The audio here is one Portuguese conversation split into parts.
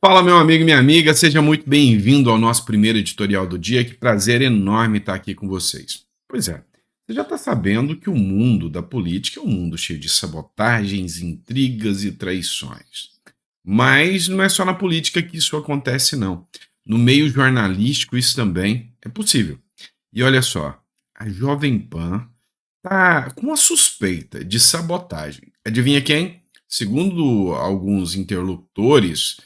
Fala, meu amigo e minha amiga, seja muito bem-vindo ao nosso primeiro editorial do dia. Que prazer enorme estar aqui com vocês. Pois é, você já está sabendo que o mundo da política é um mundo cheio de sabotagens, intrigas e traições. Mas não é só na política que isso acontece, não. No meio jornalístico, isso também é possível. E olha só, a Jovem Pan está com uma suspeita de sabotagem. Adivinha quem? Segundo alguns interlocutores,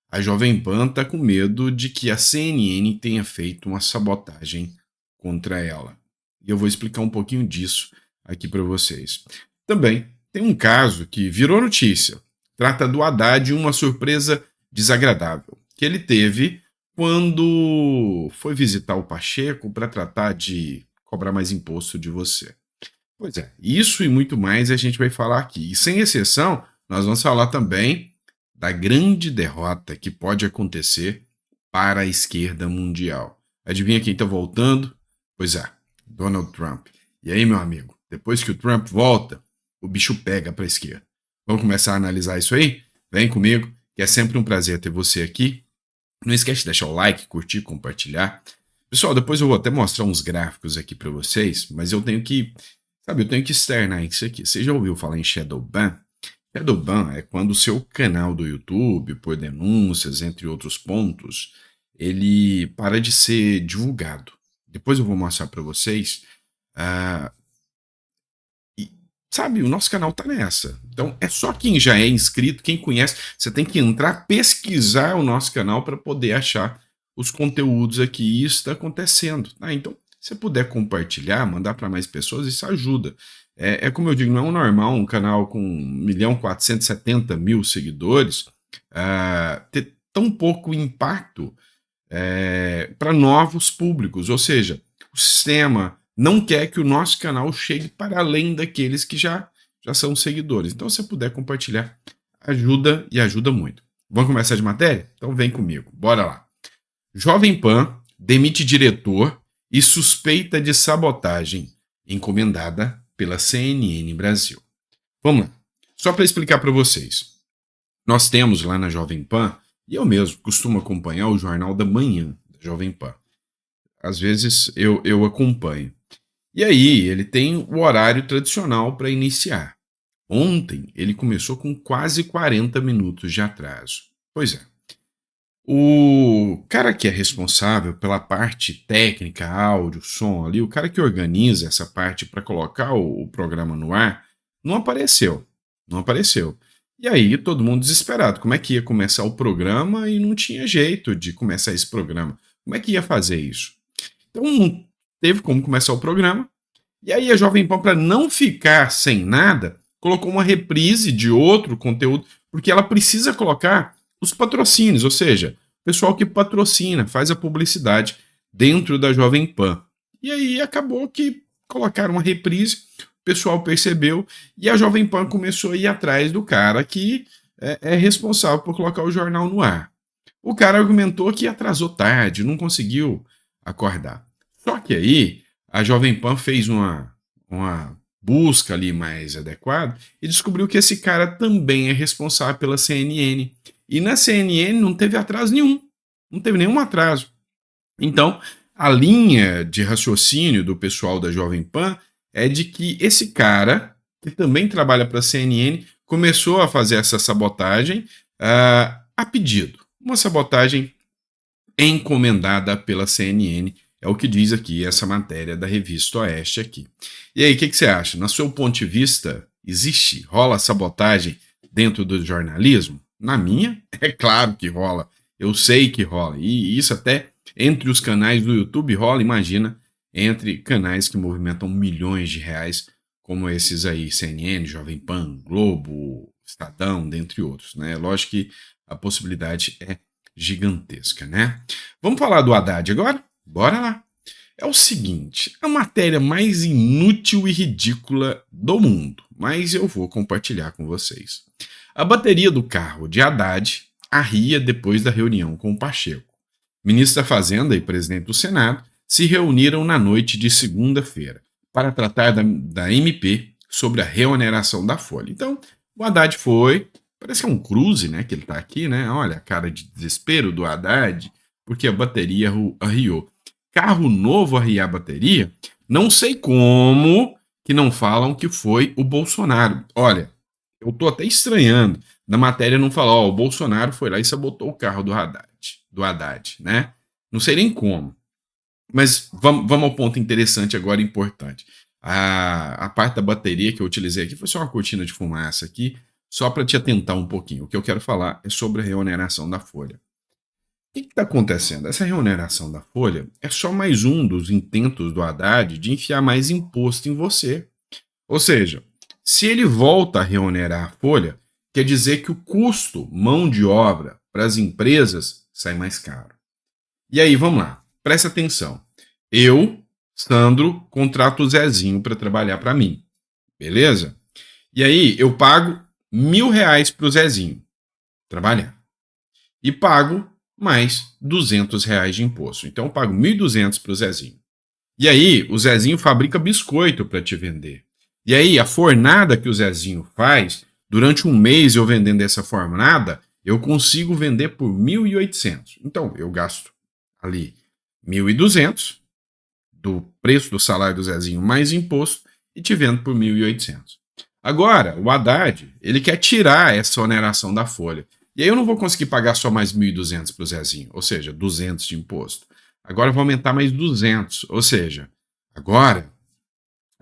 a Jovem Pan está com medo de que a CNN tenha feito uma sabotagem contra ela. E eu vou explicar um pouquinho disso aqui para vocês. Também tem um caso que virou notícia. Trata do Haddad e uma surpresa desagradável que ele teve quando foi visitar o Pacheco para tratar de cobrar mais imposto de você. Pois é, isso e muito mais a gente vai falar aqui. E sem exceção, nós vamos falar também da grande derrota que pode acontecer para a esquerda mundial. Adivinha quem está voltando? Pois é, Donald Trump. E aí, meu amigo, depois que o Trump volta, o bicho pega para a esquerda. Vamos começar a analisar isso aí? Vem comigo, que é sempre um prazer ter você aqui. Não esquece de deixar o like, curtir, compartilhar. Pessoal, depois eu vou até mostrar uns gráficos aqui para vocês, mas eu tenho que externar isso aqui. Você já ouviu falar em Shadow Ban? Shadow Ban é quando o seu canal do YouTube, por denúncias, entre outros pontos, ele para de ser divulgado. Depois eu vou mostrar para vocês. ah, e, sabe, o nosso canal tá nessa. Então é só quem já é inscrito, quem conhece, você tem que entrar, pesquisar o nosso canal para poder achar os conteúdos aqui. E isso está acontecendo. Então, se puder compartilhar, mandar para mais pessoas, isso ajuda. É como eu digo, não é um normal um canal com 1.470.000 seguidores ter tão pouco impacto para novos públicos. Ou seja, o sistema não quer que o nosso canal chegue para além daqueles que já são seguidores. Então, se puder compartilhar, ajuda e ajuda muito. Vamos começar de matéria? Então vem comigo, bora lá. Jovem Pan demite diretor e suspeita de sabotagem encomendada pela CNN Brasil. Vamos lá. Só para explicar para vocês. Nós temos lá na Jovem Pan, e eu mesmo costumo acompanhar o Jornal da Manhã da Jovem Pan. Às vezes eu acompanho. E aí ele tem o horário tradicional para iniciar. Ontem ele começou com quase 40 minutos de atraso. Pois é. O cara que é responsável pela parte técnica, áudio, som ali, o cara que organiza essa parte para colocar o programa no ar, não apareceu. Não apareceu. E aí todo mundo desesperado. Como é que ia começar o programa e não tinha jeito de começar esse programa? Como é que ia fazer isso? Então não teve como começar o programa. E aí a Jovem Pan, para não ficar sem nada, colocou uma reprise de outro conteúdo, porque ela precisa colocar os patrocínios, ou seja, o pessoal que patrocina, faz a publicidade dentro da Jovem Pan. E aí acabou que colocaram uma reprise, o pessoal percebeu e a Jovem Pan começou a ir atrás do cara que é responsável por colocar o jornal no ar. O cara argumentou que atrasou tarde, não conseguiu acordar. Só que aí a Jovem Pan fez uma busca ali mais adequada e descobriu que esse cara também é responsável pela CNN. E na CNN não teve atraso nenhum, não teve nenhum atraso. Então, a linha de raciocínio do pessoal da Jovem Pan é de que esse cara, que também trabalha para a CNN, começou a fazer essa sabotagem a pedido. Uma sabotagem encomendada pela CNN. É o que diz aqui essa matéria da Revista Oeste aqui. E aí, o que você acha? No seu ponto de vista, rola sabotagem dentro do jornalismo? Na minha, é claro que rola. Eu sei que rola. E isso até entre os canais do YouTube rola, imagina, entre canais que movimentam milhões de reais, como esses aí, CNN, Jovem Pan, Globo, Estadão, dentre outros, né? Lógico que a possibilidade é gigantesca, né? Vamos falar do Haddad agora? Bora lá. É o seguinte, a matéria mais inútil e ridícula do mundo, mas eu vou compartilhar com vocês. A bateria do carro de Haddad arria depois da reunião com o Pacheco. Ministro da Fazenda e presidente do Senado se reuniram na noite de segunda-feira para tratar da MP sobre a reoneração da folha. Então, o Haddad foi Parece que é um cruze, né, que ele tá aqui, né? Olha a cara de desespero do Haddad, porque a bateria arriou. Carro novo arriar a bateria? Não sei como que não falam que foi o Bolsonaro. Olha, eu tô até estranhando. Na matéria não fala, ó, o Bolsonaro foi lá e sabotou o carro do Haddad, né? Não sei nem como. Mas vamos ao ponto interessante agora, importante. A parte da bateria que eu utilizei aqui foi só uma cortina de fumaça aqui, só para te atentar um pouquinho. O que eu quero falar é sobre a reoneração da folha. O que está acontecendo? Essa reoneração da folha é só mais um dos intentos do Haddad de enfiar mais imposto em você. Ou seja, se ele volta a reonerar a folha, quer dizer que o custo mão de obra para as empresas sai mais caro. E aí, vamos lá, presta atenção. Eu, Sandro, contrato o Zezinho para trabalhar para mim, beleza? E aí, eu pago R$ 1.000 pro Zezinho trabalhar. E pago mais R$ 200 de imposto. Então, eu pago 1.200 pro Zezinho. E aí, o Zezinho fabrica biscoito para te vender. E aí, a fornada que o Zezinho faz, durante um mês eu vendendo essa fornada, eu consigo vender por 1.800. Então, eu gasto ali 1.200 do preço do salário do Zezinho mais imposto e te vendo por 1.800. Agora, o Haddad, ele quer tirar essa oneração da folha. E aí eu não vou conseguir pagar só mais 1.200 para o Zezinho, ou seja, 200 de imposto. Agora eu vou aumentar mais 200, ou seja, agora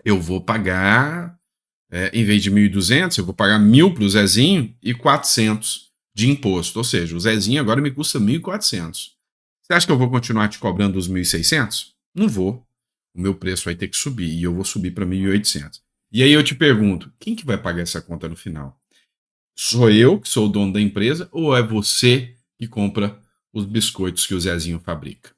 eu vou pagar, em vez de 1.200, eu vou pagar 1.000 para o Zezinho e 400 de imposto. Ou seja, o Zezinho agora me custa 1.400. Você acha que eu vou continuar te cobrando os 1.600? Não vou. O meu preço vai ter que subir e eu vou subir para 1.800. E aí eu te pergunto, quem que vai pagar essa conta no final? Sou eu, que sou o dono da empresa, ou é você que compra os biscoitos que o Zezinho fabrica?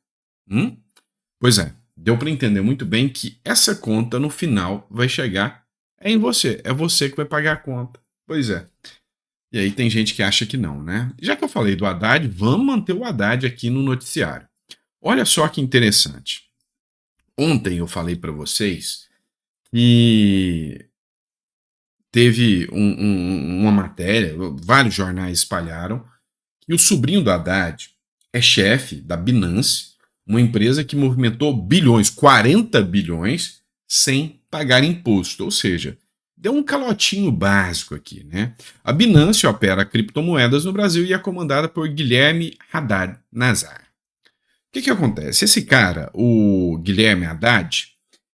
Pois é, deu para entender muito bem que essa conta no final vai chegar em você. É você que vai pagar a conta. Pois é. E aí tem gente que acha que não, né? Já que eu falei do Haddad, vamos manter o Haddad aqui no noticiário. Olha só que interessante. Ontem eu falei para vocês que teve uma matéria, vários jornais espalharam, que o sobrinho do Haddad é chefe da Binance, uma empresa que movimentou bilhões, 40 bilhões, sem pagar imposto. Ou seja, deu um calotinho básico aqui, né? A Binance opera criptomoedas no Brasil e é comandada por Guilherme Haddad Nazar. O que acontece? Esse cara, o Guilherme Haddad,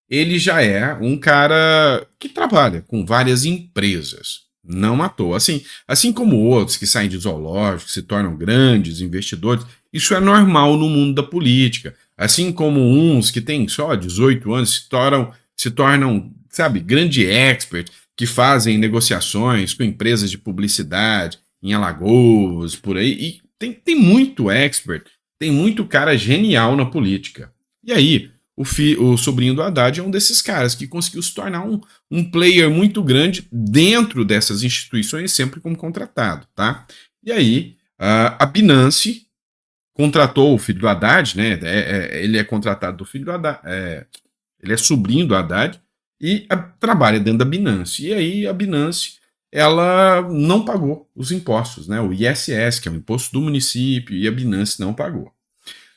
ele já é um cara que trabalha com várias empresas. Não à toa. Assim como outros que saem de zoológicos, se tornam grandes investidores, isso é normal no mundo da política. Assim como uns que têm só 18 anos se tornam, sabe, grande expert, que fazem negociações com empresas de publicidade em Alagoas, por aí. E tem muito expert, tem muito cara genial na política. E aí, o sobrinho do Haddad é um desses caras que conseguiu se tornar um player muito grande dentro dessas instituições, sempre como contratado, tá? E aí, a Binance contratou o filho do Haddad, né? Ele é contratado do filho do Haddad, ele é sobrinho do Haddad e trabalha dentro da Binance. E aí, a Binance, ela não pagou os impostos, né? O ISS, que é o imposto do município, e a Binance não pagou.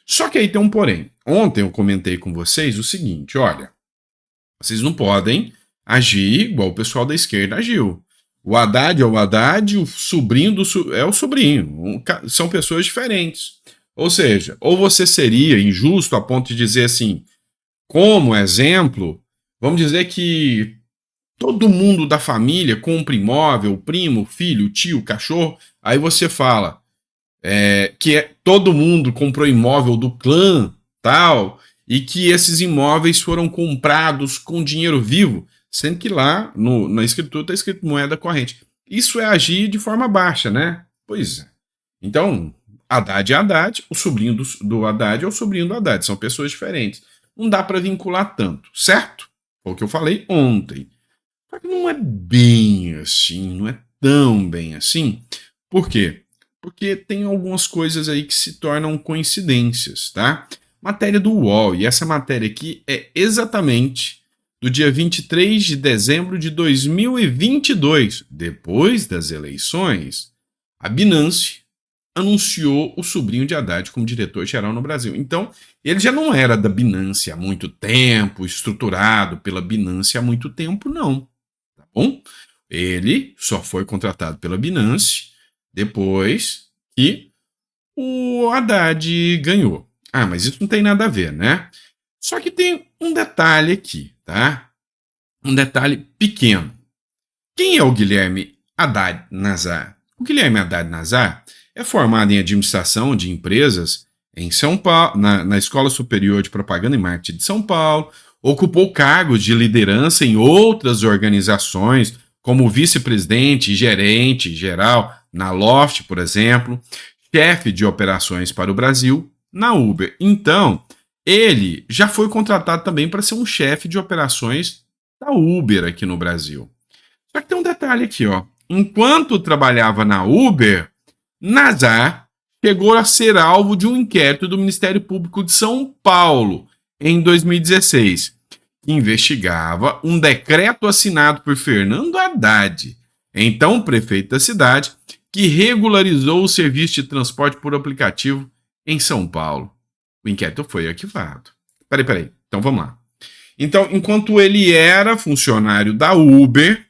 Só que aí tem um porém. Ontem eu comentei com vocês o seguinte, olha, vocês não podem agir igual o pessoal da esquerda agiu. O Haddad é o Haddad, o sobrinho é o sobrinho. São pessoas diferentes. Ou seja, ou você seria injusto a ponto de dizer assim, como exemplo, vamos dizer que todo mundo da família compra imóvel, primo, filho, tio, cachorro, aí você fala, todo mundo comprou imóvel do clã, tal, e que esses imóveis foram comprados com dinheiro vivo, sendo que lá na escritura está escrito moeda corrente. Isso é agir de forma baixa, né? Pois é. Então, Haddad é Haddad, o sobrinho do Haddad é o sobrinho do Haddad, são pessoas diferentes. Não dá para vincular tanto, certo? Foi o que eu falei ontem. Só que não é bem assim, não é tão bem assim. Por quê? Porque tem algumas coisas aí que se tornam coincidências, tá? Matéria do UOL, e essa matéria aqui é exatamente do dia 23 de dezembro de 2022, depois das eleições. a Binance anunciou o sobrinho de Haddad como diretor-geral no Brasil. Então, ele já não era da Binance há muito tempo, estruturado pela Binance há muito tempo, não. Tá bom? Ele só foi contratado pela Binance depois que o Haddad ganhou. Ah, mas isso não tem nada a ver, né? Só que tem um detalhe aqui, tá? Um detalhe pequeno. Quem é o Guilherme Haddad Nazar? O Guilherme Haddad Nazar é formado em administração de empresas em São Paulo, na Escola Superior de Propaganda e Marketing de São Paulo, ocupou cargos de liderança em outras organizações, como vice-presidente e gerente geral na Loft, por exemplo, chefe de operações para o Brasil na Uber. Então, ele já foi contratado também para ser um chefe de operações da Uber aqui no Brasil. Só que tem um detalhe aqui, ó. Enquanto trabalhava na Uber, Nazar chegou a ser alvo de um inquérito do Ministério Público de São Paulo em 2016, que investigava um decreto assinado por Fernando Haddad, então prefeito da cidade, que regularizou o serviço de transporte por aplicativo em São Paulo. O inquérito foi arquivado. Peraí. Então vamos lá. Então, enquanto ele era funcionário da Uber,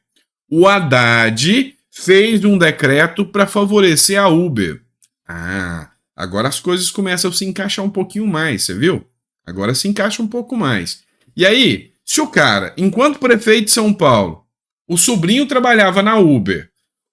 o Haddad fez um decreto para favorecer a Uber. Ah, agora as coisas começam a se encaixar um pouquinho mais, você viu? Agora se encaixa um pouco mais. E aí, se o cara, enquanto prefeito de São Paulo, o sobrinho trabalhava na Uber,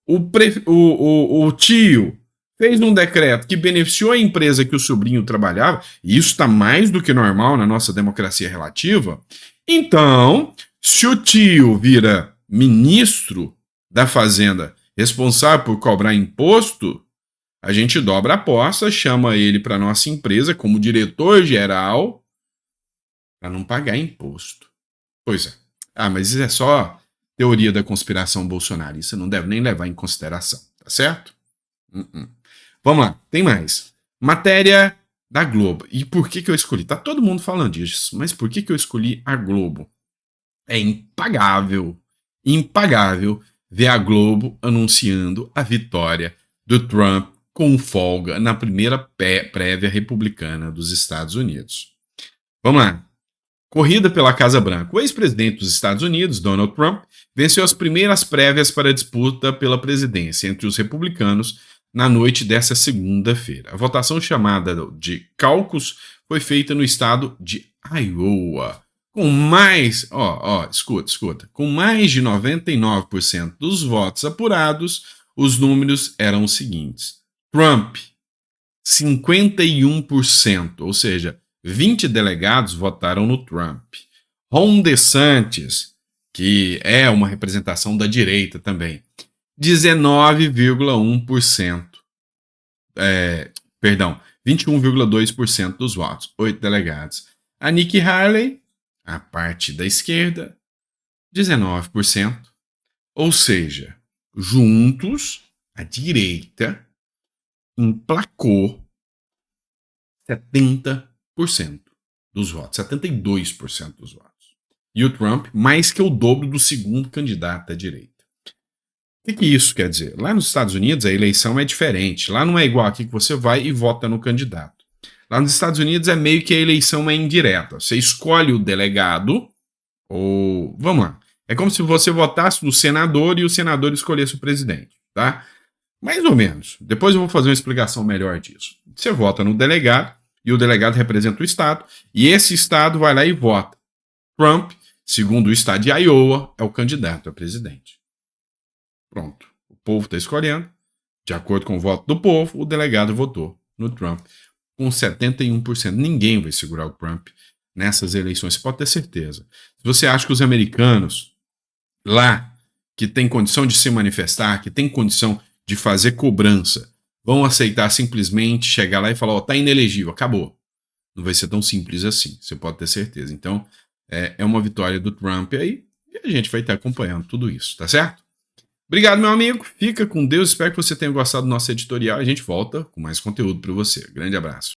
o tio fez um decreto que beneficiou a empresa que o sobrinho trabalhava, e isso está mais do que normal na nossa democracia relativa, então, se o tio vira ministro da Fazenda responsável por cobrar imposto, a gente dobra a aposta, chama ele para nossa empresa como diretor-geral para não pagar imposto. Pois é. Ah, mas isso é só teoria da conspiração bolsonarista, não deve nem levar em consideração, tá certo? Vamos lá, tem mais. Matéria da Globo. E por que eu escolhi? Tá todo mundo falando disso, mas por que eu escolhi a Globo? É impagável ver a Globo anunciando a vitória do Trump com folga na primeira prévia republicana dos Estados Unidos. Vamos lá. Corrida pela Casa Branca. O ex-presidente dos Estados Unidos, Donald Trump, venceu as primeiras prévias para a disputa pela presidência entre os republicanos na noite dessa segunda-feira. A votação chamada de caucus foi feita no estado de Iowa, com mais, escuta, com mais de 99% dos votos apurados, os números eram os seguintes. Trump, 51%, ou seja, 20 delegados votaram no Trump. Ron DeSantis, que é uma representação da direita também, 19,1%. 21,2% dos votos, 8 delegados. A Nikki Haley, a parte da esquerda, 19%. Ou seja, juntos, a direita emplacou 70% dos votos, 72% dos votos. E o Trump, mais que o dobro do segundo candidato à direita. O que isso quer dizer? Lá nos Estados Unidos a eleição é diferente. Lá não é igual aqui que você vai e vota no candidato. Lá nos Estados Unidos é meio que a eleição é indireta. Você escolhe o delegado ou... Vamos lá. É como se você votasse no senador e o senador escolhesse o presidente, tá? Mais ou menos. Depois eu vou fazer uma explicação melhor disso. Você vota no delegado e o delegado representa o estado e esse estado vai lá e vota. Trump, segundo o estado de Iowa, é o candidato a presidente. Pronto. O povo está escolhendo. De acordo com o voto do povo, o delegado votou no Trump com 71%. Ninguém vai segurar o Trump nessas eleições, você pode ter certeza. Se você acha que os americanos lá, que têm condição de se manifestar, que têm condição de fazer cobrança, vão aceitar simplesmente chegar lá e falar, tá inelegível, acabou. Não vai ser tão simples assim, você pode ter certeza. Então, é uma vitória do Trump aí, e a gente vai estar acompanhando tudo isso, tá certo? Obrigado, meu amigo. Fica com Deus. Espero que você tenha gostado do nosso editorial. A gente volta com mais conteúdo para você. Grande abraço.